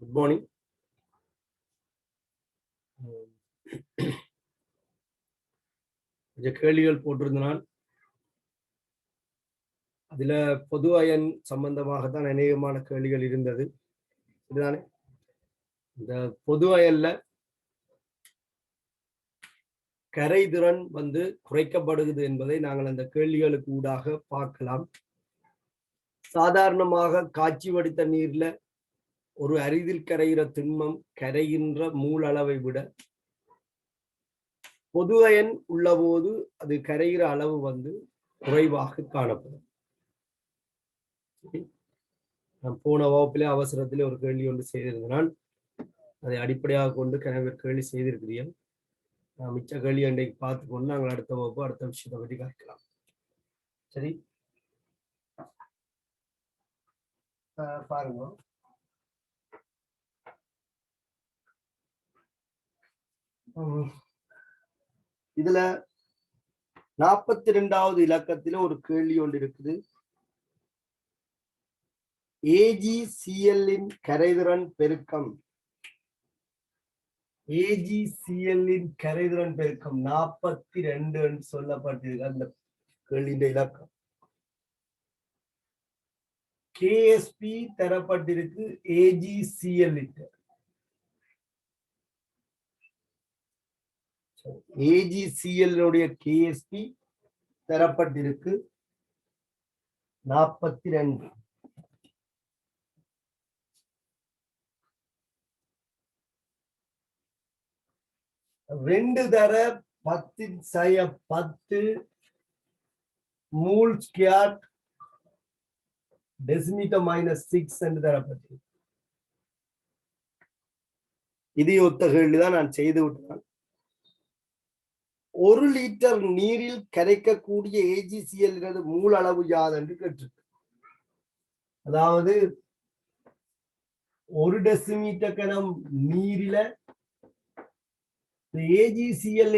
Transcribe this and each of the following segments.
Good morning. கொஞ்சம் கேள்விகள் போட்டிருந்தான். அதுல பொது அயன் சம்பந்தமாகத்தான் அநேகமான கேள்விகள் இருந்தது. இதுதானே இந்த பொது அயல்ல கரைதிறன் குறைக்கப்படுகிறது என்பதை நாங்கள் அந்த கேள்விகளுக்கு ஊடாக பார்க்கலாம். சாதாரணமாக காய்ச்சி வடித்த நீர்ல ஒரு அரிதில் கரைகிற திண்மம் கரைகின்ற மூல அளவை விட பொது அயன் உள்ள போது அது கரைகிற அளவு குறைவாக காணப்படும். நான் போன வகுப்பிலே அவசரத்திலே ஒரு கேள்வி ஒன்று செய்திருந்தான். அதை அடிப்படையாக கொண்டு கேள்வி செய்திருக்கிறேன். மிச்ச கேள்வி அன்றைக்கு பார்த்துக்கொண்டு நாங்கள் அடுத்த வகுப்பு அடுத்த விஷயத்தை பற்றி கற்கலாம். சரி, பாருங்க. இதுல 42வது இலக்கத்துல ஒரு கேள்வி ஒன்று இருக்குது. AgCl கரைதிறன் பெருக்கம், AgCl கரைதிறன் பெருக்கம் 42 சொல்லப்பட்டிருக்கு. அந்த கேள்வியின் இலக்கம் KSP தரப்பட்டிருக்கு. AgCl AgCl KSP தரப்பட்டிருக்கு 42. ரெண்டு தர 10 மூல் ஸ்கொயர் டெசிமீட்டர் -6 என்று தரப்பட்டிருக்கு. இது ஒத்த கேள்விதான் நான் செய்து விட்டேன். 1 லிட்டர் நீரில் கரைக்கக்கூடிய AgCl மூல அளவு யாது என்று கேட்டிருக்கு. அதாவது 1 டெசிமீட்டர் கனம் நீரில AgCl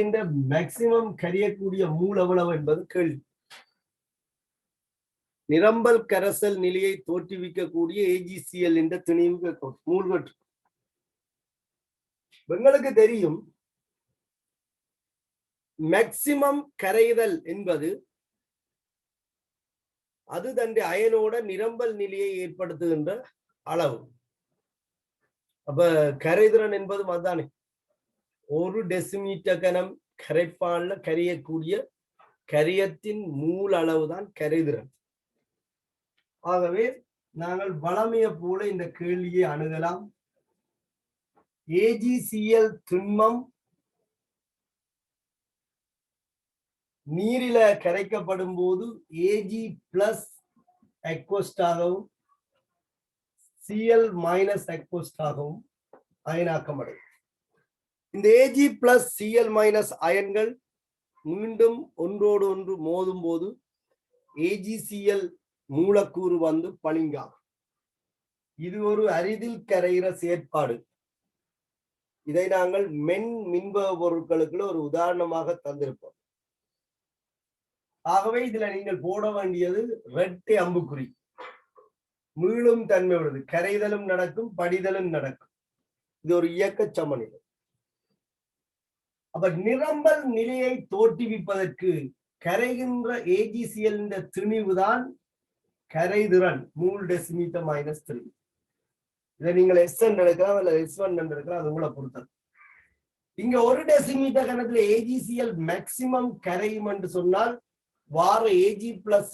மேக்சிமம் கரையக்கூடிய மூல எவ்வளவு என்பது கேள்வி. நிரம்பல் கரைசல் நிலையை தோற்றுவிக்கக்கூடிய AgCl திணிவு மூழ்கட்டு. எங்களுக்கு தெரியும் மேக்சிமம் கரைதல் என்பது அது தன்னுடைய அயனோட நிரம்பல் நிலையை ஏற்படுத்துகின்ற அளவு. அப்ப கரைதிறன் என்பது அதுதானே. 1 டெசிமீட்டர் கனம் கரைப்பான்ல கரையக்கூடிய கரியத்தின் மூல அளவுதான் கரைதிறன். ஆகவே நாங்கள் வளமைய போல இந்த கேள்வியை அணுகலாம். AgCl திண்மம் நீரில கரைக்கப்படும் போது Ag பிளஸ் அக்வஸ்டாகவும் Cl மைனஸ் அக்வஸ்டாகவும் அயனாக்கமடையும். இந்த Ag பிளஸ் Cl மைனஸ் அயன்கள் மீண்டும் ஒன்றோடு ஒன்று மோதும் போது AgCl மூலக்கூறு பளிங்காகும். இது ஒரு அரிதில் கரைகிற செயற்பாடு. இதை நாங்கள் மின்பக பொருட்களுக்கு ஒரு உதாரணமாக தந்திருப்போம். ஆகவே இதுல நீங்கள் போட வேண்டியது இரட்டை அம்புக்குறி. மீளும் தன்மை உள்ளது. கரைதலும் நடக்கும், படிதலும் நடக்கும். இது ஒரு இயக்க சமநிலை. அப்ப நிரம்பல் நிலையை தோற்றுவிப்பதற்கு கரைகின்ற AgCl திணிவுதான் கரைதிறன் மூல் டெசிமீட்டர் -3. இதை நீங்கள் SN எடுக்கலாம் இல்ல S1 எடுக்கலாம், அது உங்களை பொறுத்தது. இங்க 1 டெசிமீட்டர் கணத்துல AgCl மேக்சிமம் கரையும் என்று சொன்னால் வார Ag பிளஸ்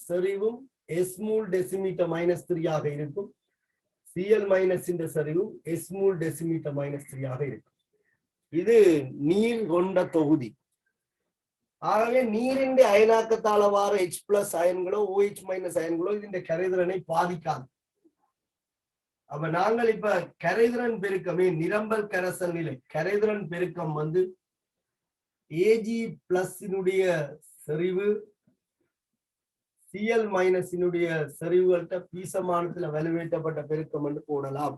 செறிவும் S மூல் டெசிமீட்டர் -3 ஆக இருக்கும். Cl மைனஸ் செறிவும் S மூல் டெசிமீட்டர் -3 ஆக இருக்கும். இது நீர் கொண்ட தொகுதி. ஆகவே நீரின் அயனாக்கத்தால வார H பிளஸ் அயன்களோ OH மைனஸ் அயன்களோ இந்த கரைதிறனை பாதிக்காது. அப்ப நாங்கள் இப்ப கரைதிறன் பெருக்கமே நிரம்பல் கரைசல் நிலை கரைதிறன் பெருக்கம் Ag பிளஸ் செறிவு Cl மைனஸ் செறிவுகள்கிட்ட பீசமானத்துல வலுவேற்றப்பட்ட பெருக்கம் என்று போடலாம்.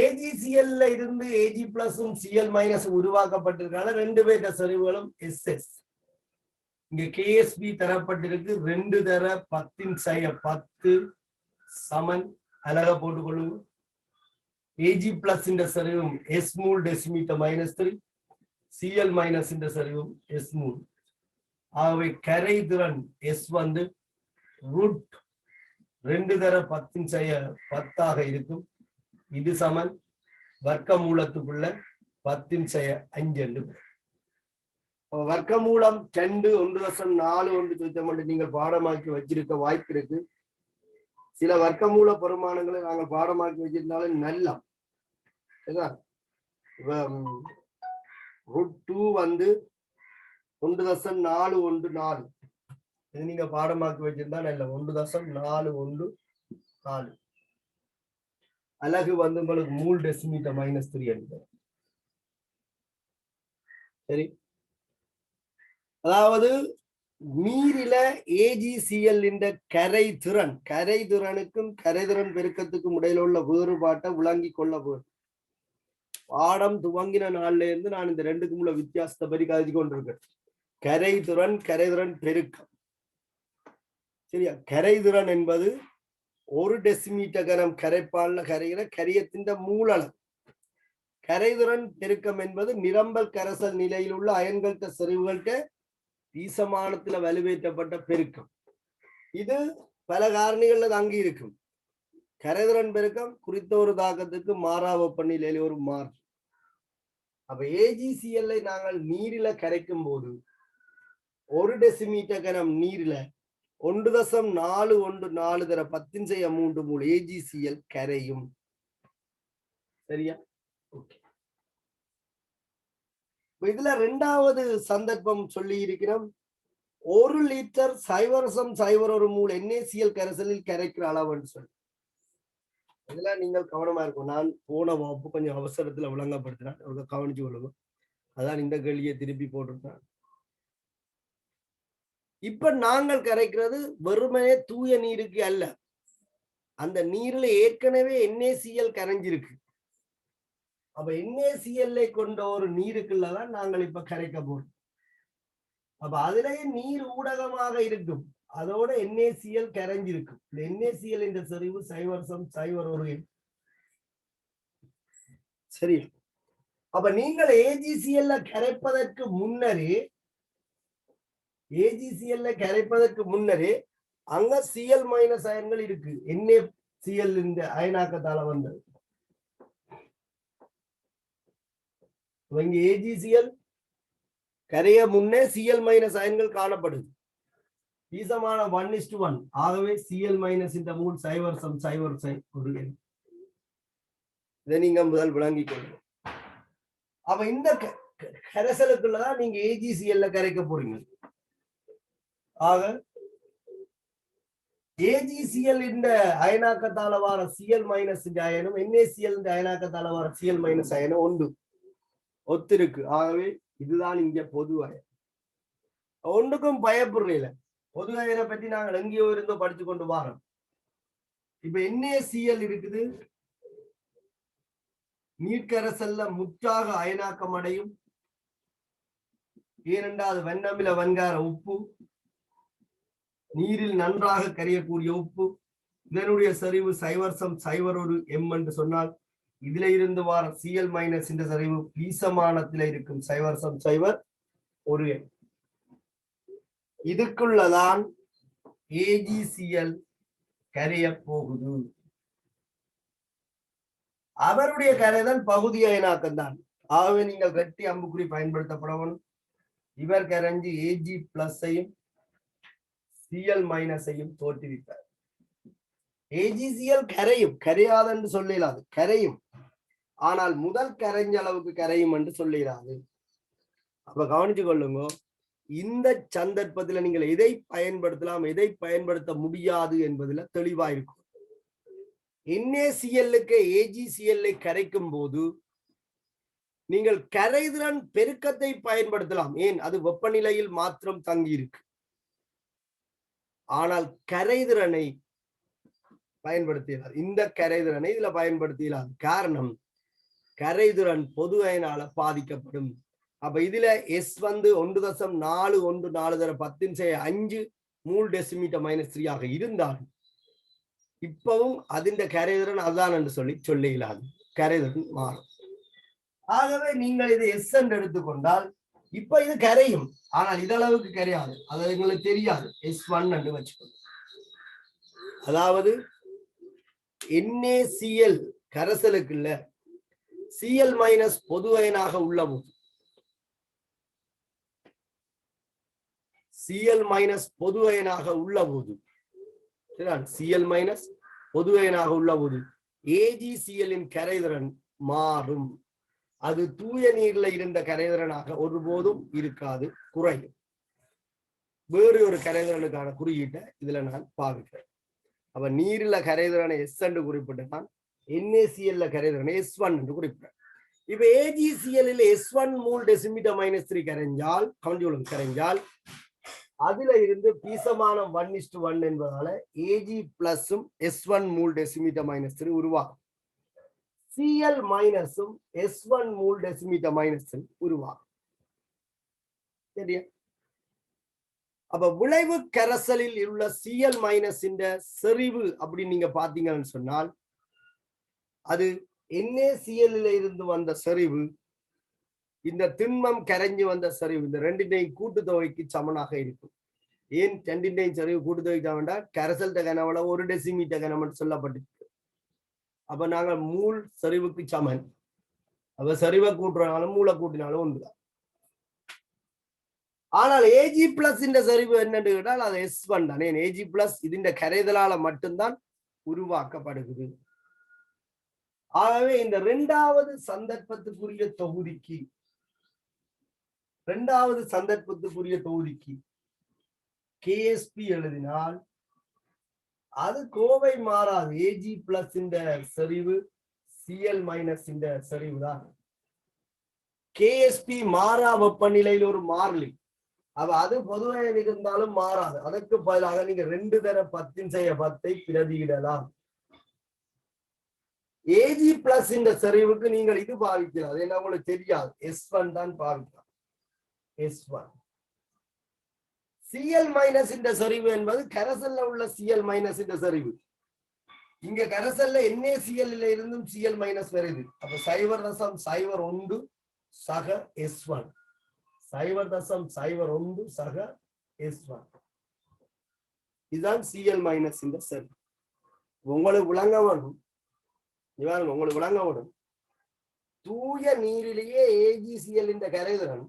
AgCl இருந்து Ag பிளஸும் Cl மைனஸ் உருவாக்கப்பட்டிருக்கால ரெண்டு பேர்த்த செறிவுகளும் SS. இங்க கேஎஸ்பி தரப்பட்டிருக்கு 2 தர 10 சமன் அழகா போட்டுக்கொள்ளுங்க. ஏஜி பிளஸ் இந்த சரிவும் S mole decimetre -3, CL minus இந்த சரிவும் எஸ் மூல். ஆகவே கரை திறன் எஸ் வந்து ரூட் 2 தர 10 இருக்கும். இது சமன் வர்க்க மூலத்துக்குள்ள 10/5. வர்க்க மூலம் 2 1.41 சுத்தம் நீங்கள் பாடமாக்கி வச்சிருக்க வாய்ப்பு இருக்கு. சில வர்க்க மூல பெருமானங்களை நாங்கள் பாடமாக்கி வச்சிருந்தாலும் நல்லா √2 வந்து 1.414. இது நீங்க பாடமாக்கி வச்சிருந்தா நல்ல 1.414. அலகு வந்து உங்களுக்கு மூல் டெசிமீட்டர் -3 என்பது. சரி, அதாவது நீரில ஏஜிசிஎல் என்ற கரைதிறனுக்கும் கரைதிறன் பெருக்கத்துக்கும் இடையில உள்ள வேறுபாட்டை விளங்கி கொள்ள வேண்டும். பாடம் துவங்கின நாள்ல இருந்து நான் இந்த ரெண்டுக்கும் உள்ள வித்தியாசத்தை பற்றி கருதி கொண்டிருக்கேன். கரைதிறன் பெருக்கம். சரியா? கரைதிறன் என்பது 1 டெசிமீட்டர் கனம் கரைப்பால்ல கரைகிற கரியத்தின் மூலளவு. கரைதிறன் பெருக்கம் என்பது நிரம்பல் கரைசல் நிலையில் உள்ள அயன்கள்ட செறிவுகள்ட வீசமானத்துல வலுவேற்றப்பட்ட பெருக்கம். இது பல காரணிகள்ல தங்கி இருக்கும். கரைதிறன் பெருக்கம் குறித்த ஒரு தாக்கத்துக்கு மாறா வெப்பநிலையில ஒரு மாற்று. அப்ப ஏஜிசிஎல்லை நாங்கள் நீரில கரைக்கும் போது 1 டெசிமீட்டர் கனம் நீரில 1.414 தர 10/3 மூல் ஏஜிசிஎல் கரையும். சரியா? ஓகே. இதுல 2வது சந்தர்ப்பம் சொல்லி இருக்கிறோம். 1 லிட்டர் 0.01 மூல் NaCl கரைசலில் கரைக்கிற அளவுன்னு சொல்லி. இதுல நீங்கள் கவனமா இருக்கும். நான் போன வகுப்பு கொஞ்சம் அவசரத்துல விளங்கப்படுத்தினேன், கவனிச்சு கொள்ளுங்க. அதான் இந்த கேள்வியை திருப்பி போட்டிருக்கேன். இப்ப நாங்கள் கரைக்கிறது வெறுமனே தூய நீருக்கு அல்ல, அந்த நீர்ல ஏற்கனவே NaCl கரைஞ்சிருக்கு. அப்ப NaCl கொண்ட ஒரு நீருக்குள்ளதான் நாங்கள் இப்ப கரைக்க போறோம். அப்ப அதுலயே நீர் ஊடகமாக இருக்கும், அதோட NaCl கரைஞ்சிருக்கும். இந்த NaCl என்ற செறிவு 0.01. சரி, அப்ப நீங்கள் ஏஜிசிஎல் கரைப்பதற்கு முன்னரே அங்க Cl- அயன்கள் இருக்கு. NaCl இந்த அயனாக்கத்தால வந்தது. இங்க ஏஜிசிஎல் கரைய முன்னே Cl- அயன்கள் காணப்படுது. வீசமான 1:1. ஆகவே Cl- இந்த மூல் 0.01. இதை நீங்க முதல் விளங்கிக் கொள்ளுங்க. அப்ப இந்த கரைசலுக்குள்ளதான் நீங்க ஏஜிசிஎல் கரைக்க போறீங்க. ஆக ஏஜிசிஎல் இந்த அயனாக்கத்தால வார Cl- அயனும் NaCl இந்த அயனாக்கத்தால வார Cl- அயனும் ஒன்று ஒத்திருக்கு. ஆகவே இதுதான் இங்க பொது அயன். ஒன்றுக்கும் பயப்படுறீல. பொது அயனை பற்றி நாங்கள் எங்கேயோ இருந்தோ படிச்சு கொண்டு வாரோம். இப்ப NaCl இருக்குது, நீர்க்கரசல்ல முற்றாக அயனாக்கம் அடையும். ஏனென்றால் வெண்ணமில வன்கார உப்பு, நீரில் நன்றாக கரையக்கூடிய உப்பு. இதனுடைய சரிவு 0.01 m என்று சொன்னால், இதுல இருந்து வார Cl- இந்த சரிவு வீசமானத்துல இருக்கும் 0.01 m. இதுக்குள்ளதான் ஏஜிசிஎல் கரைய போகுது. அவருடைய கரைதான் பகுதி அயனாக்கம் தான். ஆகவே நீங்கள் ரெட்டி அம்புக்குறி பயன்படுத்தப்படணும். இவர் கரைஞ்சு Ag+ஐயும் Cl- தோற்றுவிப்பார். ஏஜிசிஎல் கரையும், கரையாது என்று சொல்லிடாது, கரையும். ஆனால் முதல் கரைஞ்ச அளவுக்கு கரையும் என்று சொல்லிடாது. அப்ப கவனிச்சு கொள்ளுங்க. இந்த சந்தர்ப்பத்துல நீங்கள் எதை பயன்படுத்தலாம், எதை பயன்படுத்த முடியாது என்பதுல தெளிவாயிருக்கும். NaCl-க்கு ஏஜிசிஎல் கரைக்கும் போது நீங்கள் கரைதிறன் பெருக்கத்தை பயன்படுத்தலாம். ஏன்? அது வெப்பநிலையில் மாத்திரம் தங்கி இருக்கு. ஆனால் கரைதிறனை பயன்படுத்தியது, இந்த கரைதிறனை இதுல பயன்படுத்தியது. காரணம், கரைதிறன் பொது அயனால பாதிக்கப்படும். அப்ப இதுல எஸ் வந்து 1.414 தர 10⁵5 மூல் டெசிமீட்டர் -3 ஆக இருந்தால் இப்பவும் அதிண்ட கரைதிறன் அதுதான் என்று சொல்ல இயலாது. கரைதிறன் மாறும். ஆகவே நீங்கள் இதை எஸ் என்று எடுத்துக்கொண்டால் இப்ப இது கரையும், ஆனால் இதளவுக்கு கரையாது. அது எங்களுக்கு தெரியாது. S1 என்று வச்சுக்கணும். அதாவது NaCl கரைசலுக்கு இல்ல Cl- பொது அயனாக உள்ள போது Cl- பொது அயனாக உள்ள போது Cl- பொது அயனாக உள்ள போது AgCl கரைதிறன் மாறும். அது தூய நீர்ல இருந்த கரைதிறனாக ஒருபோதும் இருக்காது, குறையும். வேறு ஒரு கரைதிறனுக்கான குறியீட்டை இதுல நான் பாவிக்கிறேன். அப்ப நீரில கரைதிறனை எஸ் என்று குறிப்பிட்டு நான் NaCl கரைதிறனை S1 என்று குறிப்பிட்டேன். இப்ப AgCl S1 மூல் டெசிமீட்டர் -3 கரைஞ்சால் அதுல இருந்து பீசமானம் 1:1 என்பதால Ag பிளஸும் S1 மூல் டெசிமீட்டர் -3 உருவாகும். Cl மைனஸும் S1 மூல் டெசிமீட்டர் -3 உருவாகும். சரியா? அப்ப விளைவு கரைசலில் உள்ள Cl- இந்த செறிவு அப்படி நீங்க பாத்தீங்கன்னு சொன்னால் அது NaCl இருந்து வந்த செறிவு இந்த திண்மம் கரைஞ்சு வந்த செறிவு இந்த ரெண்டினையும் கூட்டுத்தொகைக்கு சமனாக இருக்கும். ஏன் ரெண்டினையும் செறிவு கூட்டுத்தொகைக்கு சமன்டா கரைசல் கனவள 1 டெசிமீட்டர் கனம் சொல்லப்பட்டிருக்கு. அப்ப நாங்கள் மூல் செறிவுக்கு சமன். அப்ப செறிவை கூட்டுறனாலும் மூளை கூட்டினாலும் ஒன்றுதான். ஆனால் Ag பிளஸ் இந்த செறிவு என்னன்னு கேட்டால் அது S1 தான். Ag பிளஸ் இதுண்ட கரைதலால மட்டும்தான் உருவாக்கப்படுகிறது. ஆகவே இந்த இரண்டாவது சந்தர்ப்பத்துக்குரிய தொகுதிக்கு KSP எழுதினால் அது கோவை மாறாது. Ag பிளஸ் இந்த செறிவு Cl- இந்த செறிவு தான். KSP மாறா வெப்பநிலையில் ஒரு மாறிலி. அப்ப அது பொதுவாக இருந்தாலும் மாறாது. அதற்கு பதிலாக நீங்க 2 தர 10⁻10 பிரதியிடலாம். Ag பிளஸ் இந்த செறிவுக்கு நீங்கள் இது பாவிக்கலாம். அது என்ன உங்களுக்கு தெரியாது. S1 தான் பாவிக்கலாம். S1 Cl- இந்த செறிவு என்பது கரைசல்ல உள்ள Cl- இந்த செறிவு. இங்க கரைசல்ல NaCl இருந்தும் Cl- வருது. அப்ப 0.01 சக S1 0.01 சக S1 இதுதான் Cl- இந்த செறிவு. உங்களுக்கு விளங்க வேணும். உங்களுக்கு விளங்க வேணும். தூய நீரிலேயே AgCl இந்த கரைதிறன்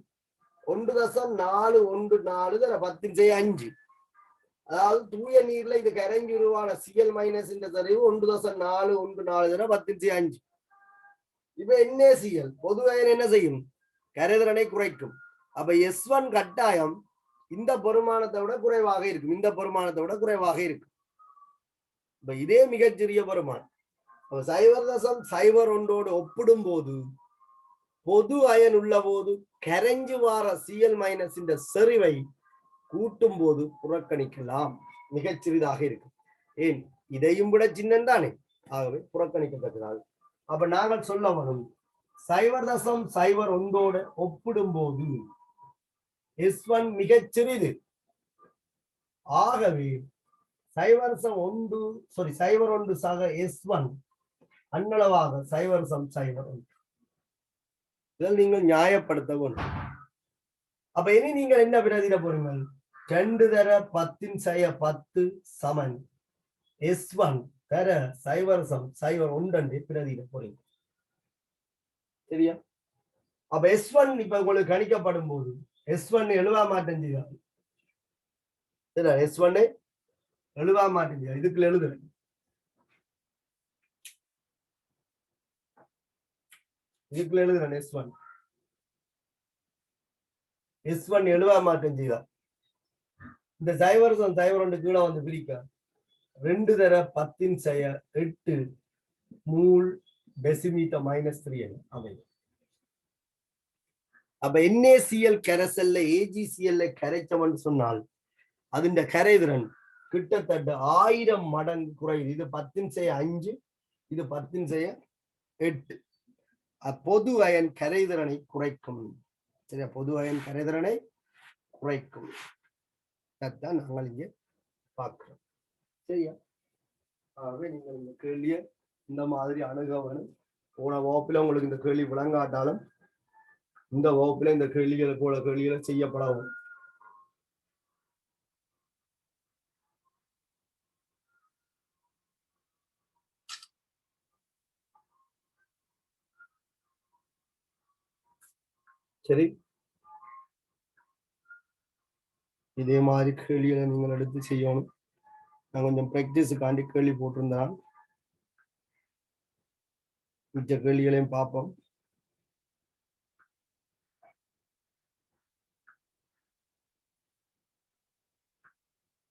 1.414 தர 10⁵5. அதாவது தூய நீர்ல இது கரைஞ்சி உருவான Cl- இந்த செறிவு 1.414 தர 10⁵5. இப்ப NaCl பொது அயன் என்ன செய்யும்? கரைதிறனை குறைக்கும். அப்ப S1 கட்டாயம் இந்த பெருமானத்தை விட குறைவாக இருக்கும். இப்ப இதே மிகச்சிறிய பெருமானம். 0.01 ஒப்பிடும் போது பொது அயன் உள்ள போது கரைஞ்சு வார Cl- இந்த செறிவை கூட்டும் போது புறக்கணிக்கலாம். மிகச் சிறிதாக இருக்கும். ஏன் இதையும் விட சின்னந்தானே. ஆகவே புறக்கணிக்கத்தக்கதாக. அப்ப நாங்கள் சொல்ல வரும் 0.01 ஒப்பிடும் போது S1 மிகச் சிறிது. ஆகவே 0.1 சக S1 அன்னளவாக 0.01 இதில் நீங்கள் நியாயப்படுத்த வேண்டும். அப்ப இனி நீங்கள் என்ன பிரதியிட போறீங்க? 2 தர 10⁻10 சமன் S1 தர 0.01 பிரதியிட போறீங்க. சரியா? அப்ப S1 இப்ப உங்களுக்கு கணிக்கப்படும் போது S1 எழுவ மாட்டேன் செய்யாது. S1 எழுவ மாட்டேன் செய்யாது. இதுக்குள்ள எழுதுறேன். S1 எழுவ மாட்டேன் செய்தா. இந்த 0.01 கீழே வந்து பிரிக்க 2 தர 10⁻8 மூல் டெசிமீட்டர் -3 அமையும். அப்ப NaCl கரைசல்ல AgCl கரைச்சவன் சொன்னால் அதுண்ட கரைதிறன் கிட்டத்தட்ட 1000 மடங்கு குறையுது. இது 10⁻5 இது 10⁻8. பொது அயன் கரைதிறனை குறைக்கும். சரியா? பொது அயன் கரைதிறனை குறைக்கும். அதான் நாங்கள் இங்கே பார்க்கிறோம். சரியா? ஆகவே நீங்கள் இந்த கேள்வியை இந்த மாதிரி அணுக வேணும். போன வகுப்புல உங்களுக்கு இந்த கேள்வி விளங்காட்டாலும் இந்த வகுப்புல இந்த கேள்விகளை போல கேள்விகளை செய்யப்படவும். சரி, இதே மாதிரி கேள்விகளை நீங்கள் எடுத்து செய்யணும். நான் கொஞ்சம் பிராக்டிஸுக்காண்டி கேள்வி போட்டிருந்தேன். மிச்ச கேள்விகளையும் பார்ப்போம்.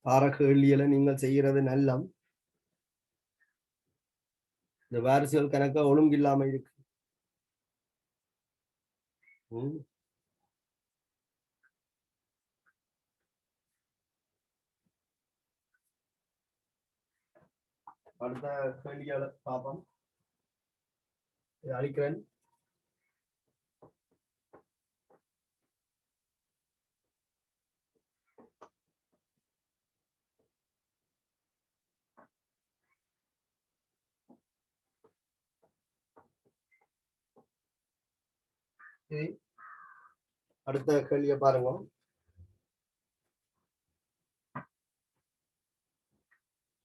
பார கேள்விகளை நீங்கள் செய்யறது நல்ல. இந்த வாரிசுகள் கணக்கா ஒழுங்கு இல்லாம இருக்கு. அடுத்த கேள்விகளை பார்ப்போம். அழிக்கிறேன். அடுத்த கேள்வியை பாருங்க.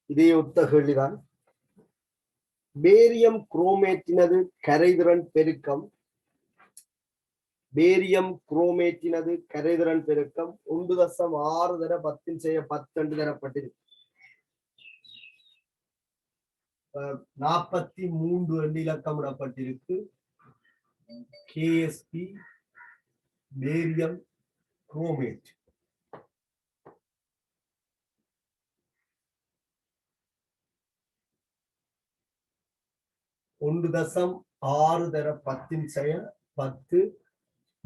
இதே ஒத்த கேள்விதான். பேரியம் குரோமேட்டினது கரைதிறன் பெருக்கம். பேரியம் குரோமேட்டினது கரைதிறன் பெருக்கம் 1.6 தர 10 தரப்பட்டிருக்கு. 43 இலக்கமிடப்பட்டிருக்கு. KSP barium chromate. ஒன்று தசம் 6 தர 10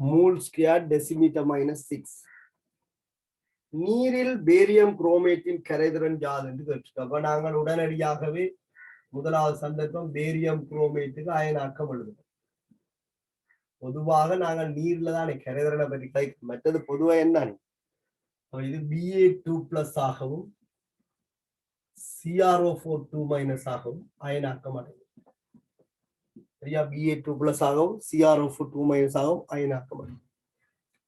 மூல் ஸ்கொயர் டெசிமீட்டர் -6. நீரில் பேரியம் குரோமேட்டின் கரைதிறன் யாது என்று கேட்டிருக்கோம். அப்ப நாங்கள் உடனடியாகவே முதலாவது சந்தர்ப்பம் பேரியம் குரோமேட்டுக்கு அயனாக்கம் எழுதுவோம். பொதுவாக நாங்கள் நீர்ல தான் கரைதிறனை பற்றி கிடைக்கும். மற்றது பொதுவாக என்ன, இது Ba2+ ஆகவும் CrO4 ஆகவும் அயனாக்கம் அடையும். சரியா? Ba2+ ஆகவும் CrO4 ஆகவும் அயனாக்கம் அடையும்.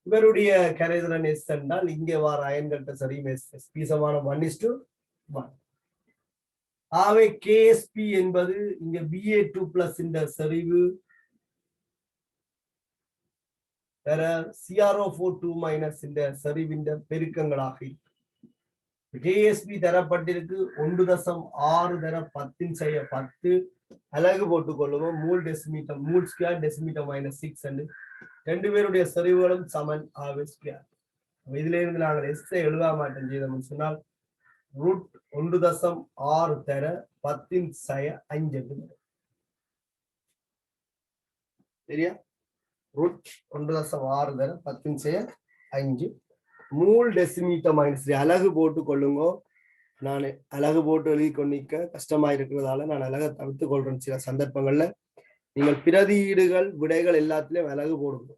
இவருடைய கரைதிறன் எஸ் என்றால் இங்கே வார அயன்கட்ட சரியும் SP சமான 1:1. ஆகவே KSP என்பது இங்க Ba2+ இந்த செறிவு வேற CrO4 இந்த செறிவின் பெருக்கங்களாக இருக்கு. KSP தரப்பட்டிருக்கு 1.6 தர 10 அலகு போட்டுக் கொள்ளுவோம். மூல் டெசிமீட்டர் மூல் ஸ்கொயர் டெசிமீட்டர் -6 என்று ரெண்டு பேருடைய செறிவுகளும் சமன். ஆகவே ஸ்கொயர். இதுல இருந்து நாங்கள் எஸ் எழுத மாட்டோம் செய்தோம்னு சொன்னால் √1.6 தர 10⁵. சரியா? √1.6 தர 10⁵. மூல் டெசிமீட்டர் -3 அலகு போட்டு கொள்ளுங்க. நான் அலகு போட்டு எழுதி கொண்டிருக்க கஷ்டமா இருக்கிறதால நான் அலகை தவிர்த்து கொள்றேன். சில சந்தர்ப்பங்கள்ல நீங்கள் பிரதியீடுகள் விடைகள் எல்லாத்திலையும் அலகு போடுங்க.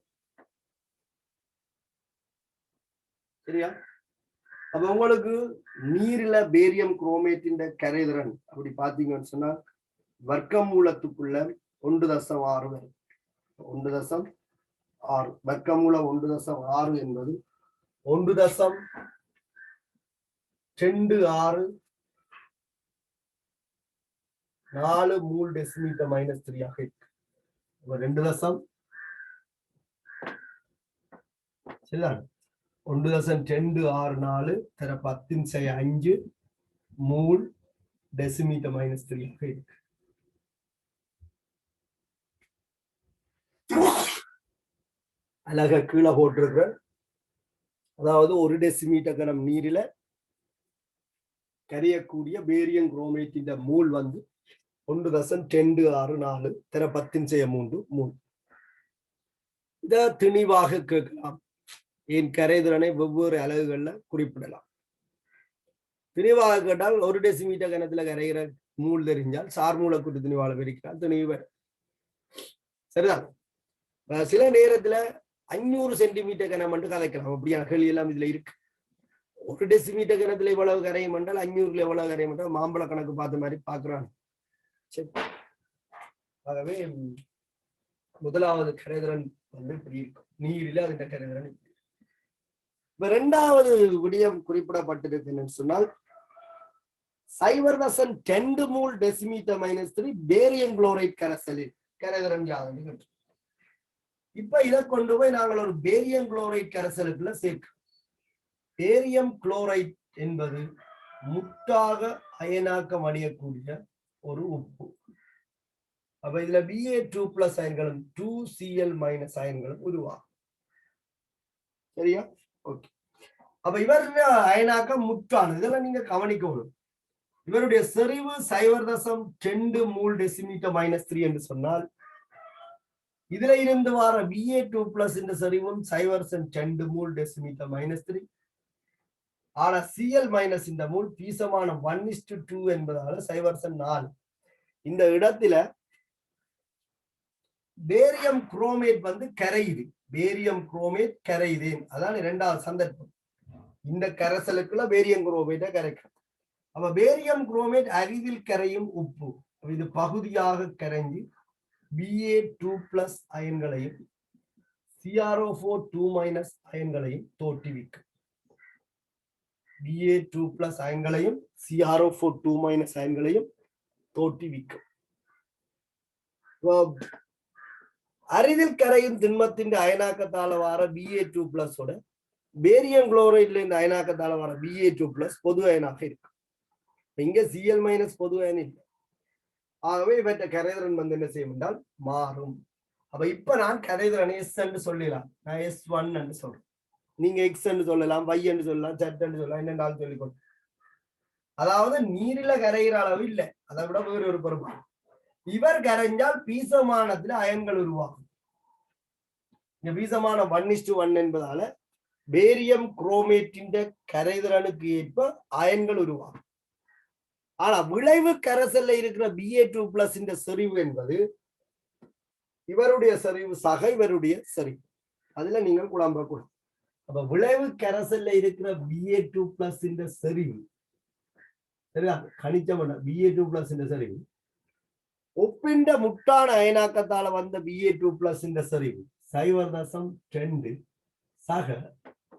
சரியா? அப்ப உங்களுக்கு நீரில பேரியம் குரோமேட்டின் கரைதிறன் அப்படி பாத்தீங்கன்னு சொன்னா வர்க்கமூலத்துக்குள்ள 1.6 வரும். 1.6 வர்க்கமூலம் 1.6 என்பது 1.26 மூல் டெசிமீட்டர் -3 ஆக இருக்கு. 1.264 தர 10⁵ மூல் டெசிமீட்டர் -3 ஆக இருக்கு. அழக கீழே போட்டிருக்கிற, அதாவது 1 டெசிமீட்டர் கனம் நீரில கரையக்கூடிய பேரியம் குரோமேட்டின் மூல் வந்து 1.264 தர 10⁻³ மூல். இத திணிவாக கேட்கலாம். என் கரைதிறனை வெவ்வேறு அலகுகள்ல குறிப்பிடலாம். திணிவாக கேட்டால் 1 டெசிமீட்டர் கனத்துல கரைகிற மூல் தெரிஞ்சால் சார் மூலக்கூட்டு திணிவாக பிரிக்கிறால் திணிவு. சரிதான்? சில நேரத்துல 500 சென்டிமீட்டர் கனம் என்று கதைக்கலாம். அப்படியான கேள்வி எல்லாம் இதுல இருக்கு. 1 டெசிமீட்டர் கணத்துல இவ்வளவு கரையும் என்றால் 500 எவ்வளவு கரையும் என்றால் மாம்பழ கணக்கு பார்த்த மாதிரி பாக்குறாங்க. சரி, ஆகவே முதலாவது கரைதிறன் வந்து இப்படி இருக்கும், நீரில் அந்த கரைதிறன். இப்ப 2வது விடயம் குறிப்பிடப்பட்டிருக்கு என்னன்னு சொன்னால் 0.10 மூல் டெசிமீட்டர் -3 பேரியம் குளோரைட் கரைசலில் கரைதிறன் யாதுன்னு. இப்ப இதை கொண்டு போய் நாங்கள் ஒரு பேரியம் குளோரைட் கரைசலுக்குள்ள சேர்க்கிறோம். பேரியம் குளோரைட் என்பது முற்றாக அயனாக்கம் அடையக்கூடிய ஒரு உப்பு. அப்ப இதுல Ba2+ அயன்களும் 2Cl- அயன்களும் உருவாகும். சரியா? ஓகே. அப்ப இவருடைய அயனாக்கம் முற்றானது. இதெல்லாம் நீங்க கவனிக்கணும். இவருடைய செறிவு 0.2 மூல் டெசிமீட்டர் -3 என்று சொன்னால் இதுல இருந்து வர Ba2+ என்ற செறிவும் 0.2 மூல் டெசிமீட்டர் -3. ஆனா Cl- இந்த மூல் பீசமான 1:2 என்பதால 0.4. இந்த இடத்துல பேரியம் குரோமேட் வந்து கரையுது. Barium chromate கரையுது. அதான் 2வது சந்தர்ப்பம். இந்த கரைசலுக்குள்ள பேரியம் குரோமேட்டை கரைக்கும். அப்ப பேரியம் குரோமேட் அரிதில் கரையும் உப்பு. இது பகுதியாக கரைஞ்சி Ba2+ அயன்களையும் CrO4 அயன்களையும் தோற்றுவிக்கும். Ba2+ அயன்களையும் CrO4 அயன்களையும் தோற்றுவிக்கும். அரிதில் கரையும் திண்மத்தின் அயனாக்கத்தால வர Ba2+ பேரியம் குளோரைட்ல இந்த அயனாக்கத்தால வர Ba2+ பொது அயனாக இருக்கு. இங்க Cl- பொது அயன் இல்லை. ஆகவே இவற்றை கரைதிறன் வந்து என்ன செய்யும் என்றால் மாறும். அப்ப இப்ப நான் கரைதிறனை S என்று சொல்லலாம். நான் S1 என்று சொல்றேன். நீங்க X என்று சொல்லலாம், Y என்று சொல்லலாம், Z என்று சொல்லலாம், என்னென்றாலும் சொல்லிக்கொண்டு. அதாவது நீரில கரைகிற அளவு இல்லை, அதை விட வேறு ஒரு பொறுப்பு. இவர் கரைஞ்சால் பீசமானத்துல அயன்கள் உருவாகும். இங்க பீசமான 1:1 என்பதால பேரியம் குரோமேட்டின் கரைதிறனுக்கு ஏற்ப அயன்கள் உருவாகும். ஆனா விளைவு கரைசல்ல இருக்கிற Ba2+ இந்த செறிவு என்பது இவருடைய செறிவு சக இவருடைய செறிவு. அதுல நீங்கள் குழம்பக்கூடாது. அப்ப விளைவு கரைசல்ல இருக்கிற Ba2+ இந்த செறிவு சரியா? கணிச்சம் Ba2+ இந்த செறிவு ஒப்பிண்ட முட்டான அயனாக்கத்தால வந்த Ba2+ இந்த செறிவு 0.2 சக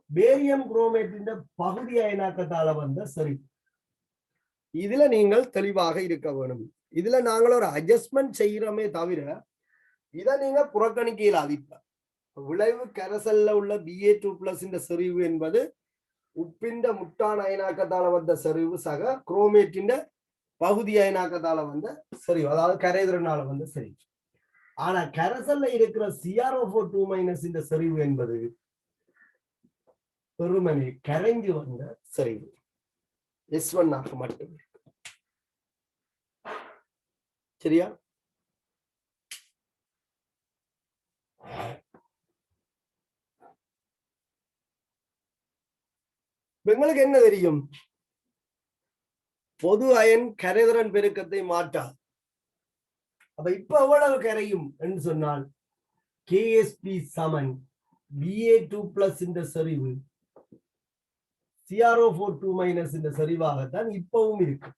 பேரியம் குரோமேட்டின் பகுதி அயனாக்கத்தால வந்த செறிவு. இதுல நீங்கள் தெளிவாக இருக்க வேணும். இதுல நாங்கள் ஒரு அட்ஜஸ்ட்மெண்ட் செய்யறோமே தவிர இதை நீங்க புறக்கணிக்க இயலாது. இப்ப விளைவு கரைசல்ல உள்ள Ba2+ இந்த செறிவு என்பது உப்பிண்ட முட்டான அயனாக்கத்தால வந்த செறிவு சக குரோமேட்டின் பகுதி அயனாக்கத்தால வந்த செறிவு, அதாவது கரைதிறனால வந்த செறிவு. ஆனா கரைசல்ல இருக்கிற CrO4 இந்த செறிவு என்பது பெருமனே கரைஞ்சு வந்த செறிவு S1 ஆக மட்டும். சரியா? உங்களுக்கு என்ன தெரியும்? பொது அயன் கரைதிறன் பெருக்கத்தை மாற்றாது. அப்ப இப்ப எவ்வளவு கரையும் என்று சொன்னால் KSP சமன் Ba2+ இந்த செறிவு CrO4 இந்த செறிவாகத்தான் இப்பவும் இருக்கு.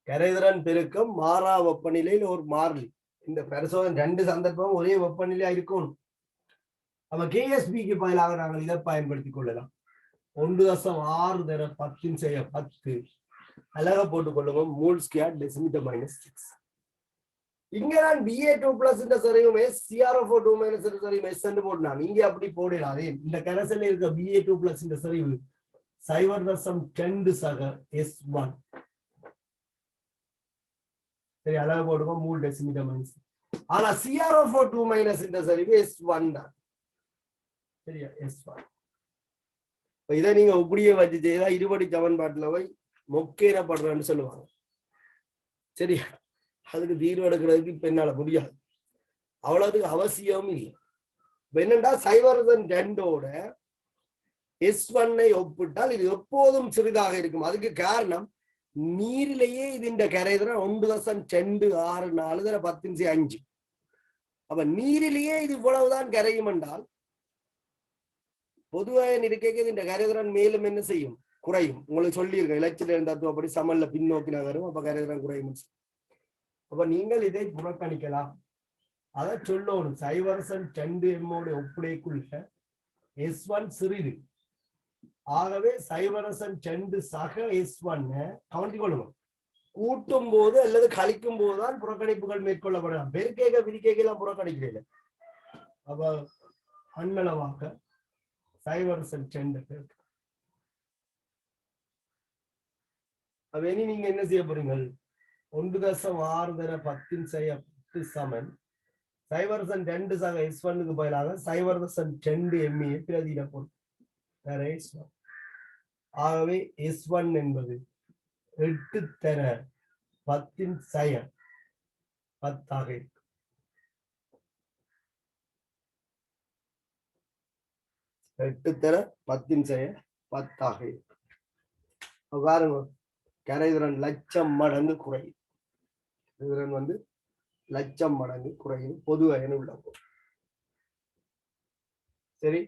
கரைதிறன் பெருக்கம் மாறா வெப்பநிலையில் ஒரு மாறிலி. இந்த பரிசோதனை 2 சந்தர்ப்பம் ஒரே வெப்பநிலையா இருக்கணும். அப்ப KSPக்கு பதிலாக நாங்கள் இதை பயன்படுத்திக் கொள்ளலாம். 1.6 தர 10 அழகா போட்டுக் கொள்ளுவோம். மூல் ஸ்கொயர் டெசிமீட்டர் -6. இங்க நான் Ba2+ இந்த செறிவும் CrO4 செறிவும் S என்று போடலாம். இங்க அப்படி போடலாம். இந்த கரைசல்ல இருக்க Ba2+ இந்த செறிவு 0.2 சக S1. சரி, அழகா போடுவோம். மூல் டெசிமீட்டர் -. ஆனா CrO4 இந்த செறிவு S1 தான். சரியா? S1. இதை நீங்க இப்படியே வச்சு செய்தா இருபடி சமன்பாட்டுல போய் மொக்கேறப்படுறன்னு சொல்லுவாங்க. சரியா? அதுக்கு தீர்வு எடுக்கிறதுக்கு இப்ப என்னால முடியாது, அவ்வளவுக்கு அவசியம் இல்லை. என்னண்டா 0.2 S1 ஒப்பிட்டால் இது எப்போதும் சிறிதாக இருக்கும். அதுக்கு காரணம் நீரிலேயே இது இந்த கரைதிறன் 1.264 10 5. அப்ப நீரிலேயே இது இவ்வளவுதான் கரையும் என்றால் பொதுவாக இருக்க இந்த கரைதிறன் மேலும் என்ன செய்யும்? குறையும். உங்களுக்கு சொல்லியிருக்கேன், இலட்சிய தத்துவப்படி சமல்ல பின்னோக்கினா வரும், அப்ப கரைதிறன் குறையும். அப்ப நீங்கள் இதை புறக்கணிக்கலாம். அதை சொல்லணும். சைவரசன் 2m ஒப்புடைக்குள்ள S1 சிறிது. ஆகவே சைவரசன் 2 சக S1 கவனித்துக் கொள்ளுங்க. கூட்டும் போது அல்லது கழிக்கும் போதுதான் புறக்கணிப்புகள் மேற்கொள்ளப்படலாம். பெருக்கேக விதிக்கேகெல்லாம் புறக்கணிக்கிறீங்க. அப்ப அண்ணளவாக சைவரசன் 2 அப்ப இனி நீங்க என்ன செய்ய போறீங்க? 1.6 தர 10 செய்ய 10 சமன் சைவரசன் 2 சக S1க்கு பதிலாக சைவரசன் 2m பிரதியிட போறோம். ஆகவே S1 என்பது 8 தர 10 சய 10 இருக்கு. எட்டு தர 10 செய்ய 10 இருக்கு. பாருங்க, கரைதிறன் லட்சம் மடங்கு குறையும். கரைதிறன் வந்து லட்சம் மடங்கு குறையும் பொது அயனு உள்ளது. சரி,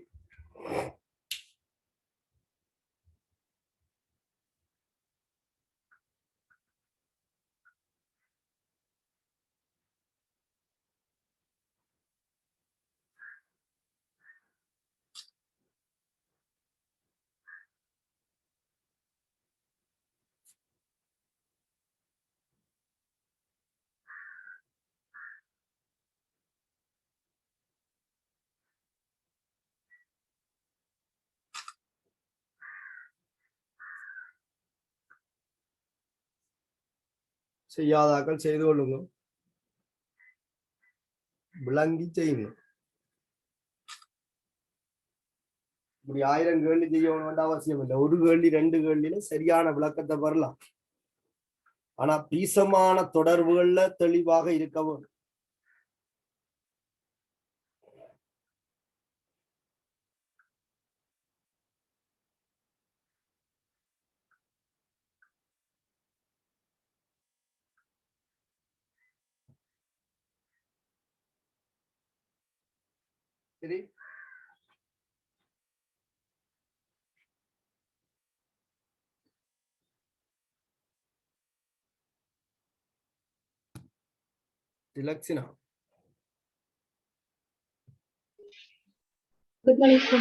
செய்யாதாக்கள் செய்து கொள்ளுங்க, விளங்கி செய்யுங்க. இப்படி 1000 கேள்வி செய்யணும் அவசியம் இல்லை. ஒரு கேள்வி 2 கேள்வியில சரியான விளக்கத்தை வரலாம். ஆனா பீசமான தொடர்புகள்ல தெளிவாக இருக்க வேண்டும். சரி, Thilakshana. Good morning, sir.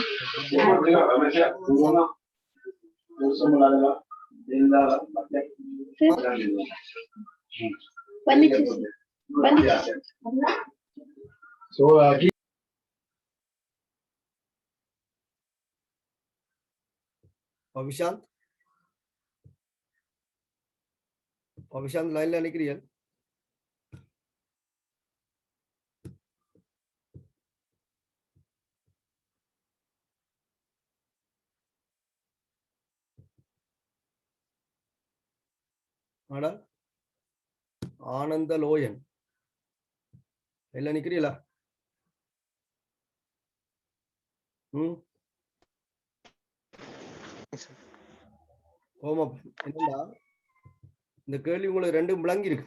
Vishanth லைன்ல நினைக்கிறீர்கள்? ஆனந்த லோயன் இல்ல நிக்கிறீங்களா? என்னடா இந்த கேள்வி உங்களுக்கு 2 விளங்கி இருக்கு?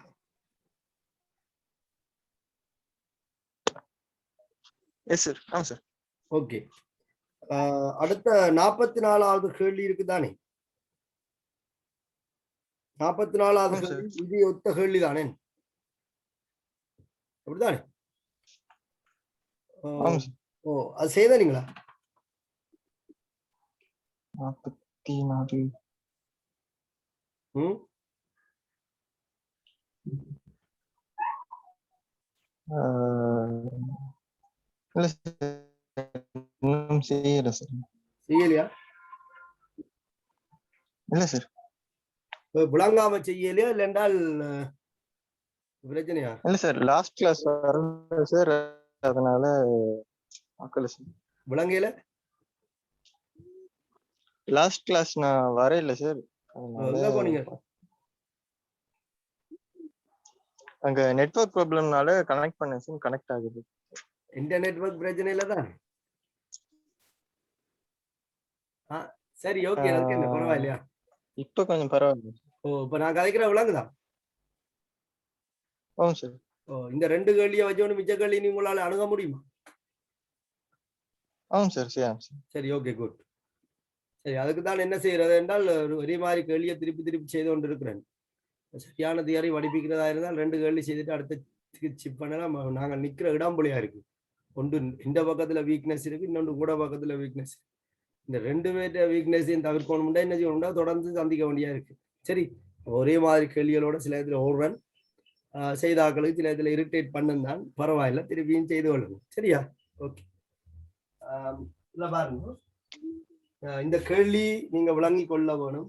Yes sir. ஆமா சார். ஓகே, அடுத்த 44வது கேள்வி இருக்குதானே? 44வது கேள்வி இது ஒத்த கேள்வி தானே? அப்படிதானே? ஓ, அது செய்தீங்களா? 44 இல்ல சார், இன்னும் செய்யல சார். செய்யலையா? இல்ல சார். விளங்காம செய்யலையா இல்ல என்றால் பிரச்சனையா? இல்ல சார், லாஸ்ட் கிளாஸ் வரல சார், அதனால ஆக்கல சார். விளங்கையில லாஸ்ட் கிளாஸ் நான் வரையில சார். எங்க போனீங்க? அங்க நெட்வொர்க் ப்ராப்ளம்னால கனெக்ட் பண்ணேன் சார், கனெக்ட் ஆகுது. இன்டர்நெட் நெட்வொர்க் பிரச்சனை இல்ல தான்? சரி, ஓகே, அதுக்கு என்ன பரவாயில்லையா? இப்ப கொஞ்சம் பரவாயில்ல. ஓ, இப்ப நான் கதைக்கிற விளங்குதா? ஆமா சார். ஓ, இந்த 2 கேள்வியை வச்சோன்னு மிச்ச கேள்வி நீ உங்களால அணுக முடியுமா? ஆமாம் சார் செய்யலாம் சார். சரி, ஓகே, குட். சரி, அதுக்கு தான் என்ன செய்யறது என்றால் ஒரே மாதிரி கேள்வியை திருப்பி திருப்பி செய்து கொண்டு இருக்கிறேன். சரியான தியரி படிப்பிக்கிறதா இருந்தால் 2 கேள்வி செய்துட்டு அடுத்த சிப் பண்ணலாம். நாங்கள் நிக்கிற இடம் போலியா இருக்கு. ஒன்று இந்த பக்கத்துல வீக்னஸ் இருக்கு, இன்னொன்று கூட பக்கத்துல வீக்னஸ். இந்த 2 பேர்ட்ட வீக்னஸையும் தவிர்க்கணும்னா என்ன செய்யணும்னா தொடர்ந்து சந்திக்க வேண்டியா இருக்கு. சரி, ஒரே மாதிரி கேள்விகளோட சில இதுல ஓடுறேன். செய்தாக்களுக்கு சில இதுல இரிட்டேட் பண்ணுந்தான், பரவாயில்ல, திருப்பியும் செய்து கொள்ளணும். சரியா? ஓகே. இல்ல பாருங்க, இந்த கேள்வி நீங்க விளங்கி கொள்ள வேணும்.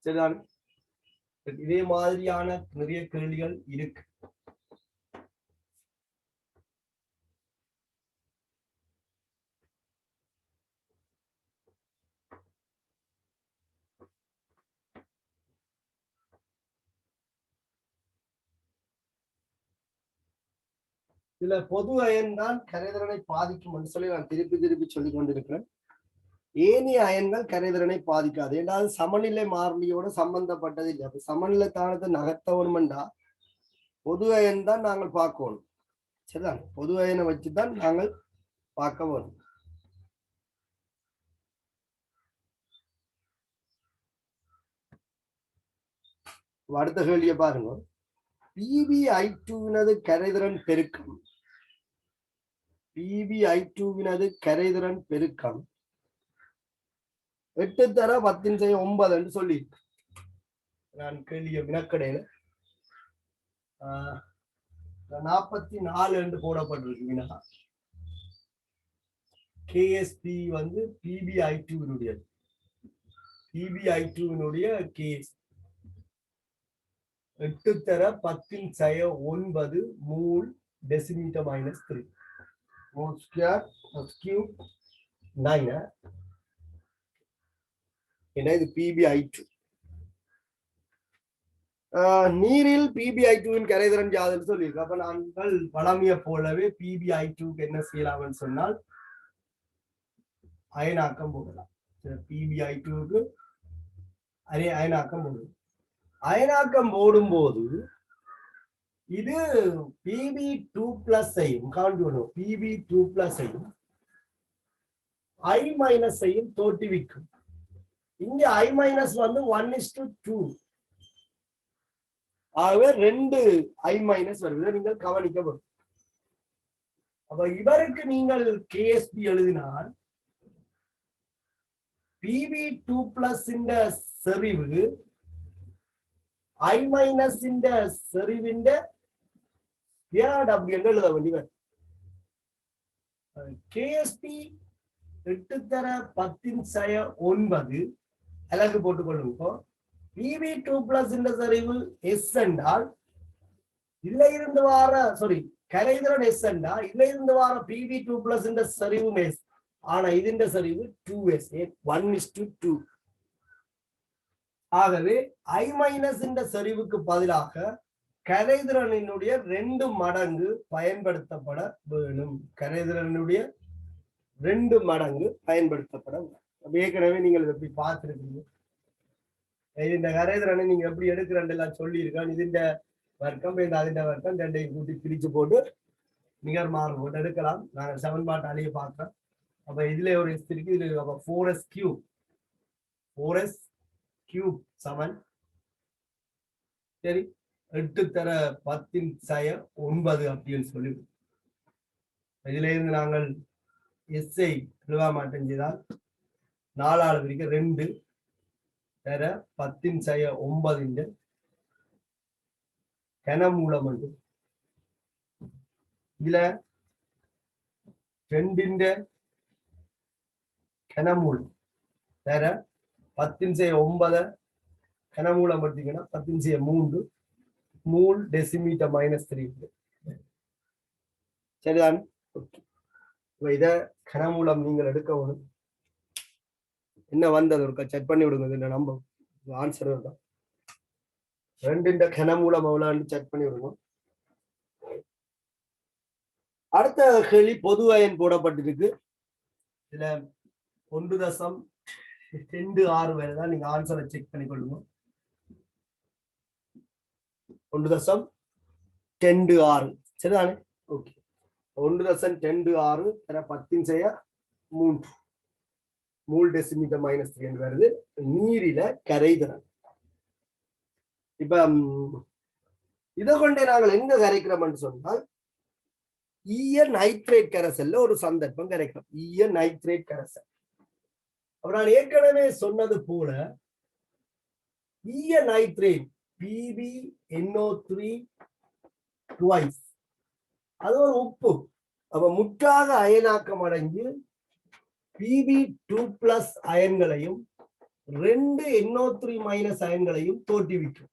சரிதான்? இதே மாதிரியான நிறைய கேள்விகள் இருக்கு. இதுல பொது அயன் தான் கரைதிறனை பாதிக்கும் என்று சொல்லி நான் திருப்பி திருப்பி சொல்லிக் கொண்டிருக்கிறேன். ஏனைய அயன்கள் கரைதிறனை பாதிக்காது. ஏதாவது சமநிலை மாறிலியோட சம்பந்தப்பட்டது இல்லை. அப்ப சமநிலை தானத்தை நகர்த்தவனும்டா பொது அயன் தான் நாங்கள் பார்க்கணும். சரிதான்? பொது அயனை வச்சுதான் நாங்கள் பார்க்க வேணும். அடுத்த கேள்வியை பாருங்க. PbI2 கரைதிறன் பெருக்கம். PbI2 கரைதிறன் பெருக்கம் 8 தர 10⁹ என்று சொல்லி நான் கேள்விய வினக்கடையில 44 என்று போடப்பட்டிருக்கு வினா. KSP வந்து PbI2 KS 8 தர 10⁹ மூல் decimetre minus 3 mole square cube 9. ஏன்னா இது PbI2. நீரில் PbI2 கரைதிறன் யாதுன்னு சொல்லியிருக்கு. அப்ப நாங்கள் வளமைய போலவே PbI2 என்ன செய்யலாம்னு சொன்னால் அயனாக்கம் போடலாம். PbI2 அயனாக்கம் போடுவோம். அயனாக்கம் போடும்போது இது Pb2+ காண்போம். Pb2+ I- தோற்றுவிக்கும். இங்க I- வந்து 1:2. ஆகவே 2 I- வருவதை நீங்கள் கவனிக்க வேண்டும். அப்ப இவருக்கு நீங்கள் KSP எழுதினால் Pb2+ செறிவு I- செறிவின் W எழுத வேண்டியவர். KSP 8 தர 10⁹ அலகு போட்டுக்கொள்ளுங்க. Pb2+ செறிவு S என்றால் இதுல இருந்து வார கரைதிறன் S என்றால் இதுல இருந்து வார Pb2+ செறிவு S. ஆனா இதன் செறிவு 2S 1:2. ஆகவே I- செறிவுக்கு பதிலாக கரைதிறனினுடைய 2 மடங்கு பயன்படுத்தப்பட வேணும். கரைதிறனுடைய 2 மடங்கு பயன்படுத்தப்பட வேண்டும். ஏற்கனவே நீங்கள் எப்படி பார்த்திருக்கீங்க. இந்த கரைதிறனை நீங்க எப்படி எடுக்கிறேன் சொல்லி இருக்கான். இதுண்ட வர்க்கம் அதிண்ட வர்க்கம் 2ஐயும் கூட்டி பிரிச்சு போட்டு நிகர் மாறு போட்டு எடுக்கலாம். நாங்கள் சமன்பாட்டு அழிய பார்க்கிறோம். அப்ப இதுல ஒரு S இருக்கு, இதுல அப்ப 4S கியூப் சமன் சரி 8 தர 10⁹ அப்படின்னு சொல்லி இதுல இருந்து நாங்கள் எஸ்ஐ எழுவ மாட்டோம் செய்தால் 4 பிரிக்க 2 தர 10⁹ கனமூலம் உண்டு. இதுல 2 கனமூலம் தர 10⁹ கனமூலம் பார்த்தீங்கன்னா 10�3 மூல் டெசிமீட்டர் மைனஸ் 3. சரிதான்? இத கனமூலம் நீங்கள் எடுக்க வேணும். என்ன வந்தது ஒரு செக் பண்ணி விடுங்க. இந்த நம்பர் ஆன்சர் தான் 2 கனமூலம் எவ்வளவு செக் பண்ணி விடுங்க. அடுத்த கேள்வி பொது அயன் போடப்பட்டிருக்கு. இதுல 1.26 வரை தான் நீங்க ஆன்சரை செக் பண்ணி கொள்ளுங்க. 1.26 சரிதானே? ஓகே. 1.26 தர 10⁻3 மூல் டெசிமீட்டர் -3 என்று வருது நீரில கரைதிறன். இப்ப இதை கொண்டே நாங்கள் எங்க கரைக்கிறோம் சொன்னால் ஈய நைட்ரேட் கரைசல்ல ஒரு சந்தர்ப்பம் கரைக்கிறோம். ஈய நைட்ரேட் கரைசல். அப்புறம் நான் ஏற்கனவே சொன்னது போல ஈய நைட்ரேட் PbNO3 twice அது ஒரு உப்பு. அப்ப முற்றாக அயனாக்கம் அடைஞ்சு Pb2+ அயன்களையும் 2 NO3- அயன்களையும் தோற்றுவிக்கும்.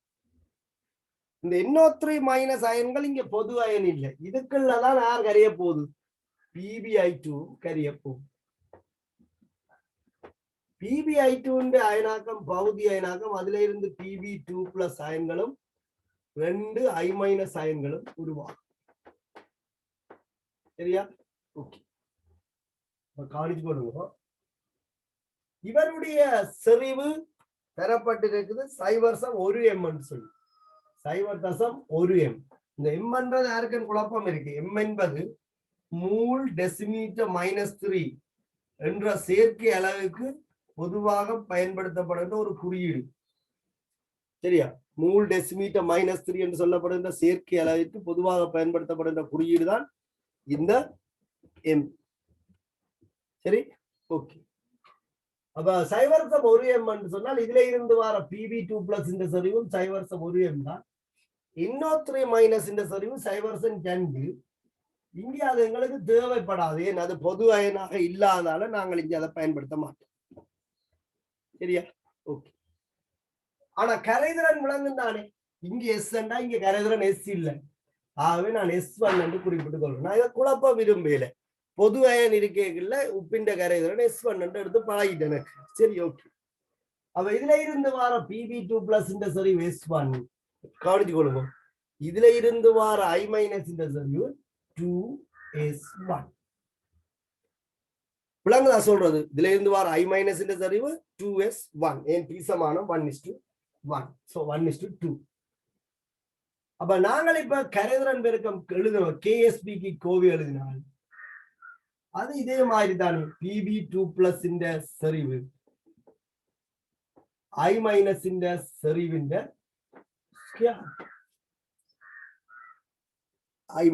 இந்த NO3- அயன்கள் இங்க பொது அயன் இல்லை. இதுக்குள்ளதான் யார் கரைய போகுது? PbI2 கரைய போகுது. PbI2 அயனாக்கம் பகுதி அயனாக்கம், அதுல இருந்து Pb2+ அயன்களும் 2 I- அயன்களும் உருவாகும். சரியா? ஓகே, கவனிச்சு கொள்ளுங்க. இவருடைய செறிவு தரப்பட்டிருக்குது 0.1 சொல்லி 0.1 இந்த M என்றது யாருக்கும் குழப்பம் இருக்கு. M என்பது மூல் டெசிமீட்டர் -3 என்ற சேர்க்கை அளவுக்கு பொதுவாக பயன்படுத்தப்படுகின்ற ஒரு குறியீடு. சரியா? மூல் டெசிமீட்டர் -3 என்று சொல்லப்படுகின்ற சேர்க்கை அளவிற்கு பொதுவாக பயன்படுத்தப்படுகின்ற குறியீடு தான் இந்த M. சரி, ஓகே. அப்ப 0.1 என்று சொன்னால் இதுல இருந்து வர Pb2+ இந்த சரிவும் 0.1 தான். NO3- இந்த சரிவு 0.2. இங்கே அது எங்களுக்கு தேவைப்படாது. ஏன்? அது பொது அயனாக இல்லாதால நாங்கள் இங்கே அதை பயன்படுத்த மாட்டோம். சரியா? ஓகே. ஆனா கரைதிறன் விளங்கும் தானே. இங்க S இங்க கரைதிறன் S இல்லை. ஆகவே நான் S1 என்று குறிப்பிட்டுக் கொள்றேன். நான் இதை குழப்ப விரும்பல. பொது அயன் இருக்கைகள்ல உப்பிண்ட கரைதிறன் S1 என்று எடுத்து பழகிட்டேன் எனக்கு. சரி, ஓகே. அப்ப இதுல இருந்து வர Pb2+ இந்த சரிவு S1 கவனிச்சு கொள்ளுங்க. இதுல இருந்து வர I- இந்த சரிவு 2S1. விளங்குதா சொல்றது? இதுல இருந்து வர I- இந்த சரிவு 2S1. ஏன்? P சமானம் 1:1. So 1:2. அப்ப நாங்கள் இப்ப கரைதிறன் பெருக்கம் எழுதுறோம். KSBக்கு கோவி எழுதினால் அது இதே மாதிரி தானே. Pb2+ இந்த செறிவு I- இந்த செறிவின் I-